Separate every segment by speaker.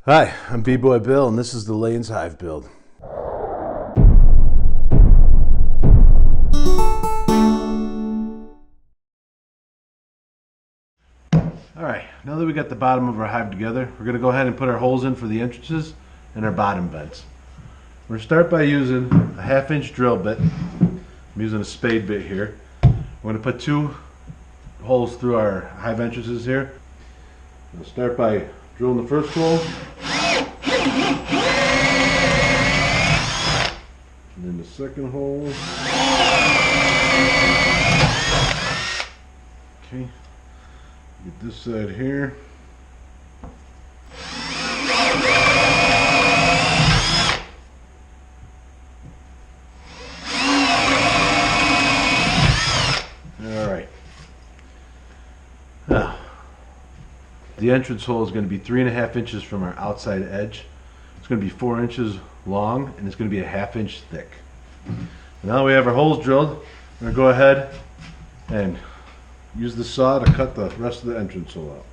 Speaker 1: Hi, I'm B-Boy Bill, and this is the Layen's Hive build. Alright, now that we got the bottom of our hive together, we're going to go ahead and put our holes in for the entrances and our bottom vents. We're going to start by using a 1/2-inch drill bit. I'm using a spade bit here. We're going to put 2 holes through our hive entrances here. We'll start by drilling the first hole. And then the second hole. Okay, get this side here. Alright. Now, the entrance hole is going to be 3.5 inches from our outside edge. It's going to be 4 inches long, and it's going to be a 1/2 inch thick. Now that we have our holes drilled, we're going to go ahead and use the saw to cut the rest of the entrance hole out.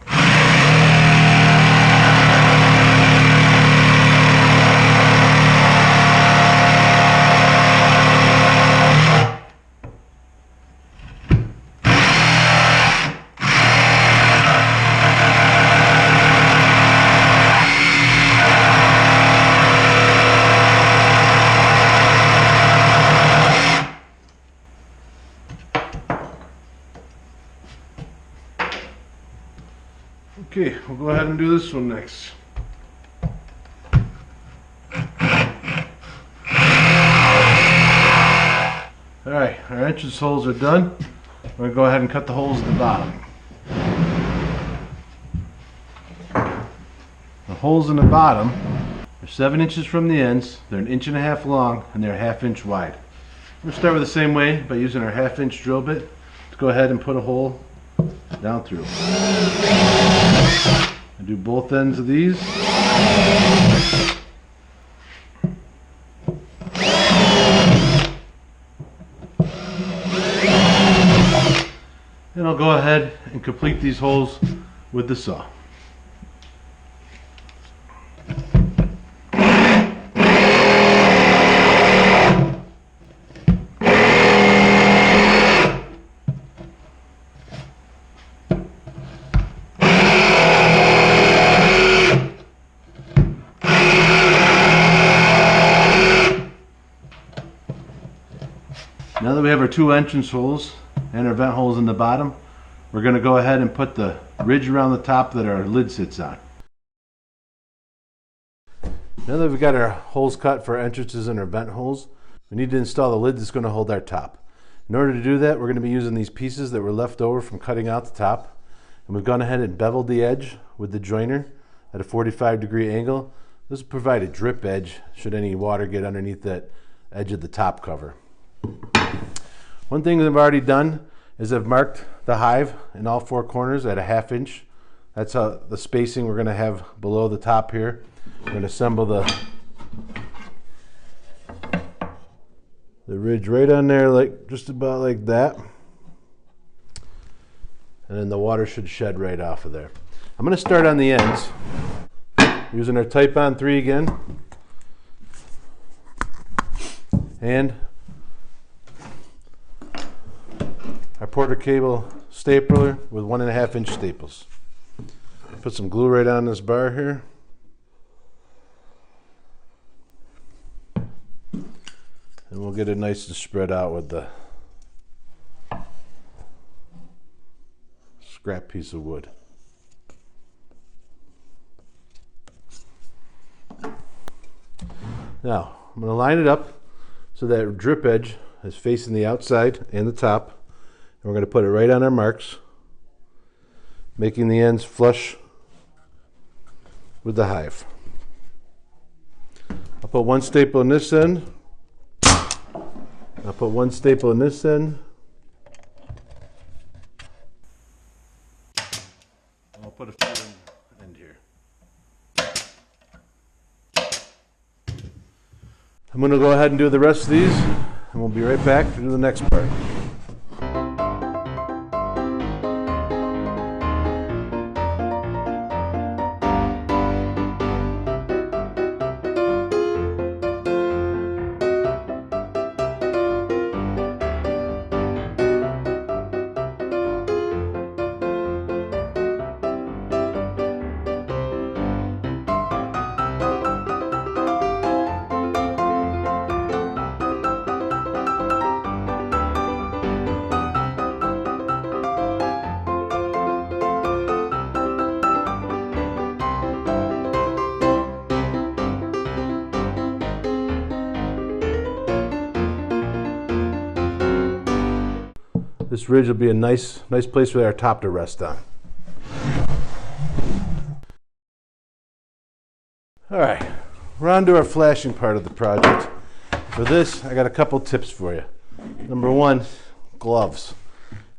Speaker 1: Okay, we'll go ahead and do this one next. Alright, our entrance holes are done. We're going to go ahead and cut the holes at the bottom. The holes in the bottom are 7 inches from the ends, they're 1.5 inches long, and they're 1/2 inch wide. We're going to start with the same way by using our 1/2 inch drill bit to go ahead and put a hole down through. I do both ends of these. And I'll go ahead and complete these holes with the saw. Now that we have our 2 entrance holes and our vent holes in the bottom, we're going to go ahead and put the ridge around the top that our lid sits on. Now that we've got our holes cut for our entrances and our vent holes, we need to install the lid that's going to hold our top. In order to do that, we're going to be using these pieces that were left over from cutting out the top. And we've gone ahead and beveled the edge with the joiner at a 45-degree angle. This will provide a drip edge should any water get underneath that edge of the top cover. One thing that I've already done is I've marked the hive in all 4 corners at a 1/2 inch. That's how the spacing we're going to have below the top here. We're going to assemble the ridge right on there, like just about like that. And then the water should shed right off of there. I'm going to start on the ends using our Type on 3 again. And our Porter cable stapler with 1.5 inch staples. Put some glue right on this bar here. And we'll get it nice and spread out with the scrap piece of wood. Now, I'm going to line it up so that drip edge is facing the outside and the top. And we're going to put it right on our marks, making the ends flush with the hive. I'll put 1 staple in this end. I'll put 1 staple in this end. I'll put a few in end here. I'm going to go ahead and do the rest of these, and we'll be right back to do the next part. This ridge will be a nice place for our top to rest on. All right, we're on to our flashing part of the project. For this, I got a couple tips for you. Number one, gloves.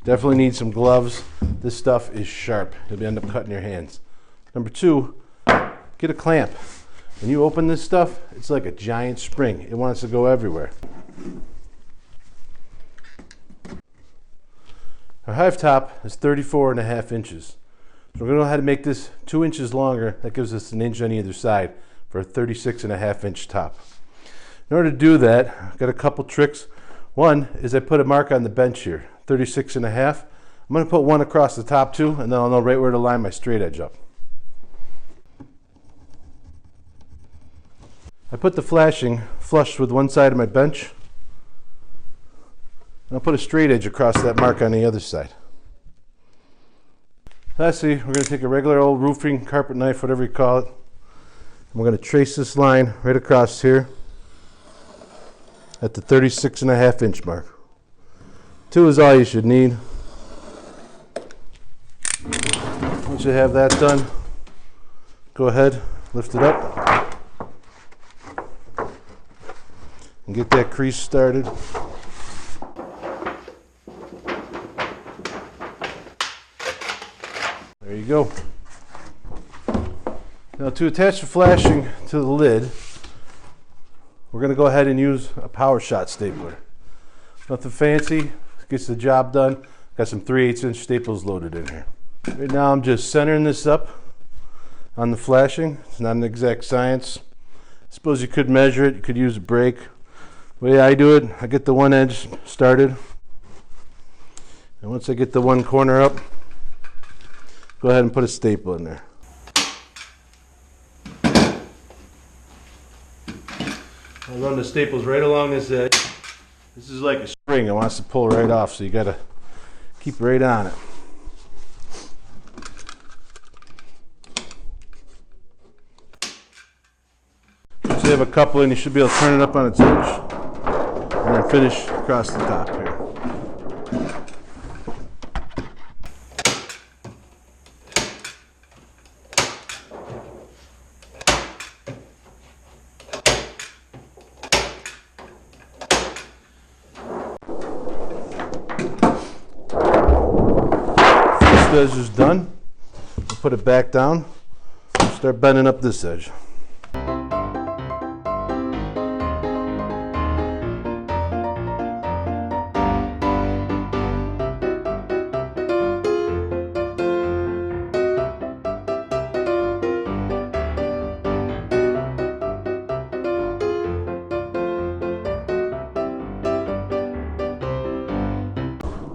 Speaker 1: Definitely need some gloves. This stuff is sharp. You'll end up cutting your hands. Number two, get a clamp. When you open this stuff, it's like a giant spring. It wants to go everywhere. Our hive top is 34.5 inches. So we're going to know how to make this 2 inches longer. That gives us an inch on either side for a 36.5 inch top. In order to do that, I've got a couple tricks. One is I put a mark on the bench here, 36.5. I'm going to put one across the top too, and then I'll know right where to line my straight edge up. I put the flashing flush with one side of my bench, and I'll put a straight edge across that mark on the other side. Lastly, we're going to take a regular old roofing carpet knife, whatever you call it, and we're going to trace this line right across here at the 36.5 inch mark. 2 is all you should need. Once you have that done, go ahead, lift it up, and get that crease started. There you go. Now to attach the flashing to the lid, we're going to go ahead and use a power shot stapler. Nothing fancy, gets the job done. Got some 3/8 inch staples loaded in here. Right now I'm just centering this up on the flashing. It's not an exact science. I suppose you could measure it, you could use a brake. The way I do it, I get the one edge started. And once I get the one corner up, go ahead and put a staple in there. I'll run the staples right along this edge. This is like a spring. It wants to pull right off, so you got to keep right on it. Once you have a couple in, you should be able to turn it up on its edge and then finish across the top here. Edge is done. We'll put it back down. Start bending up this edge.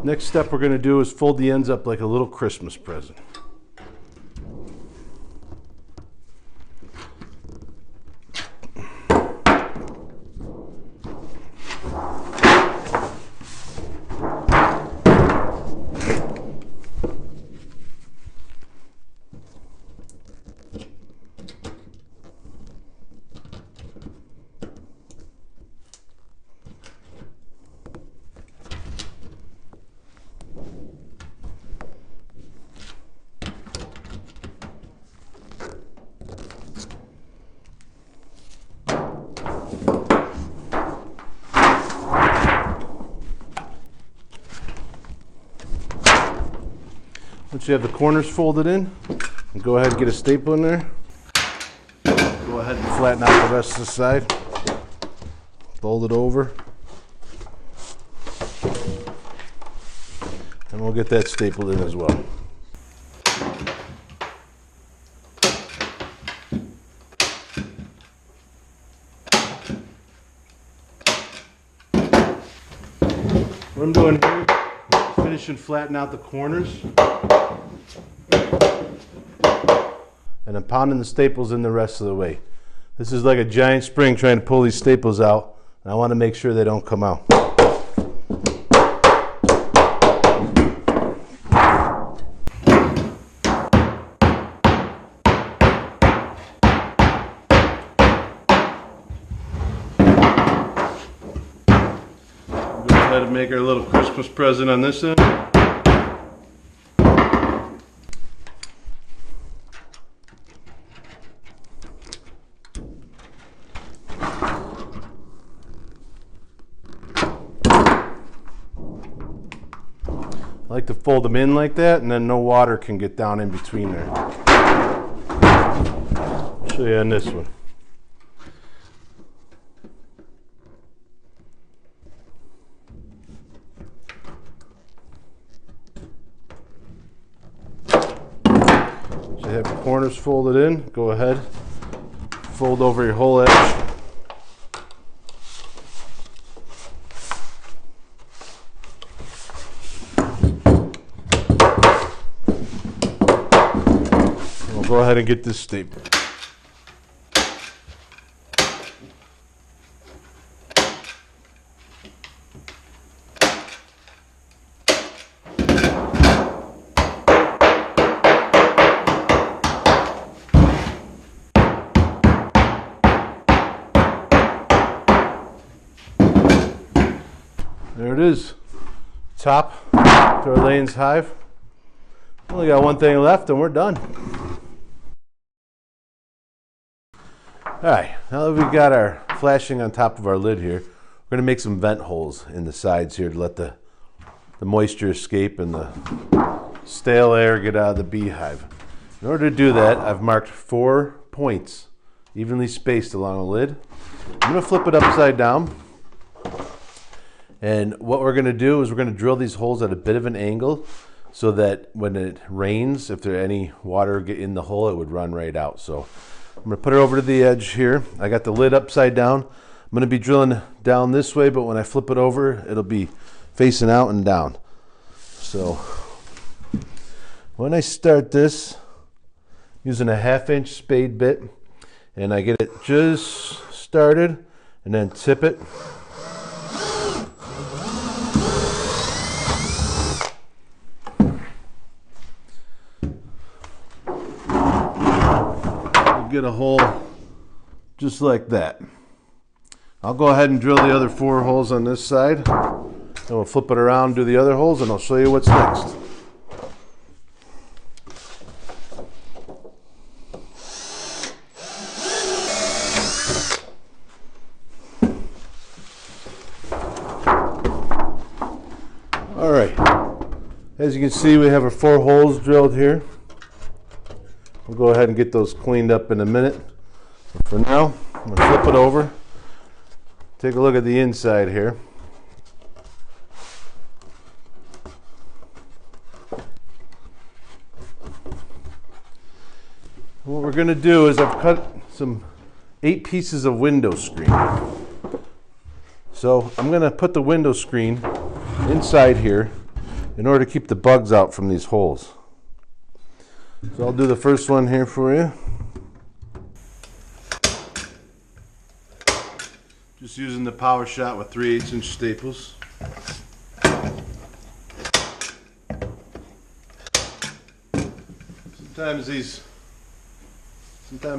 Speaker 1: Next step we're going to do is fold the ends up like a little Christmas present. Once you have the corners folded in, and go ahead and get a staple in there. Go ahead and flatten out the rest of the side. Fold it over. And we'll get that stapled in as well. What I'm doing here, finishing flattening out the corners. And I'm pounding the staples in the rest of the way. This is like a giant spring trying to pull these staples out, and I want to make sure they don't come out. Go ahead and make our little Christmas present on this end. I like to fold them in like that, and then no water can get down in between there. I'll show you on this one. So you have your corners folded in. Go ahead, fold over your whole edge. Go ahead and get this stapled. There it is. Top to our Layen's hive. Only got one thing left and we're done. Alright, now that we've got our flashing on top of our lid here, we're going to make some vent holes in the sides here to let the moisture escape and the stale air get out of the beehive. In order to do that, I've marked 4 points evenly spaced along the lid. I'm going to flip it upside down, and what we're going to do is we're going to drill these holes at a bit of an angle so that when it rains, if there's any water get in the hole, it would run right out. So I'm going to put it over to the edge here. I got the lid upside down. I'm going to be drilling down this way, but when I flip it over, it'll be facing out and down. So when I start this, using a 1/2-inch spade bit, and I get it just started, and then tip it. Get a hole just like that. I'll go ahead and drill the other 4 holes on this side, and we'll flip it around, do the other holes, and I'll show you what's next. Alright, as you can see, we have our 4 holes drilled here. We'll go ahead and get those cleaned up in a minute. But for now, I'm going to flip it over. Take a look at the inside here. What we're going to do is I've cut some 8 pieces of window screen. So I'm going to put the window screen inside here in order to keep the bugs out from these holes. So I'll do the first one here for you. Just using the power shot with 3/8-inch staples. Sometimes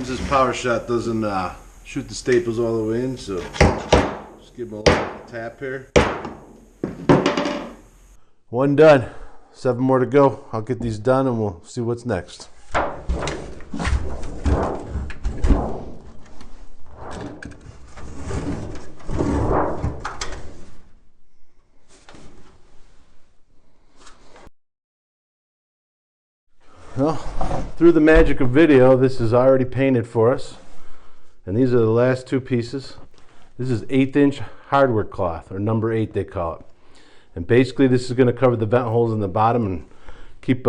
Speaker 1: this power shot doesn't shoot the staples all the way in, so just give them a little tap here. 1 done. 7 more to go. I'll get these done and we'll see what's next. Well, through the magic of video, this is already painted for us. And these are the last 2 pieces. This is 1/8-inch hardware cloth, or number 8 they call it. And basically this is going to cover the vent holes in the bottom and keep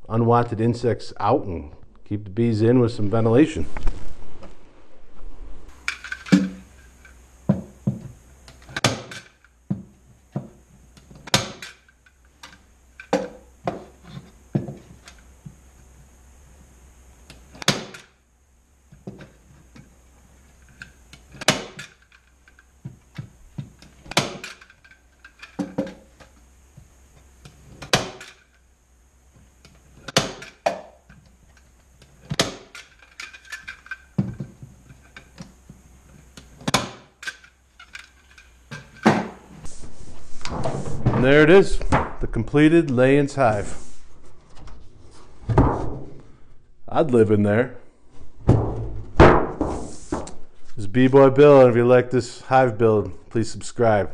Speaker 1: unwanted insects out and keep the bees in with some ventilation. And there it is, the completed Layen's hive. I'd live in there. This is B-Boy Bill, and if you like this hive build, please subscribe.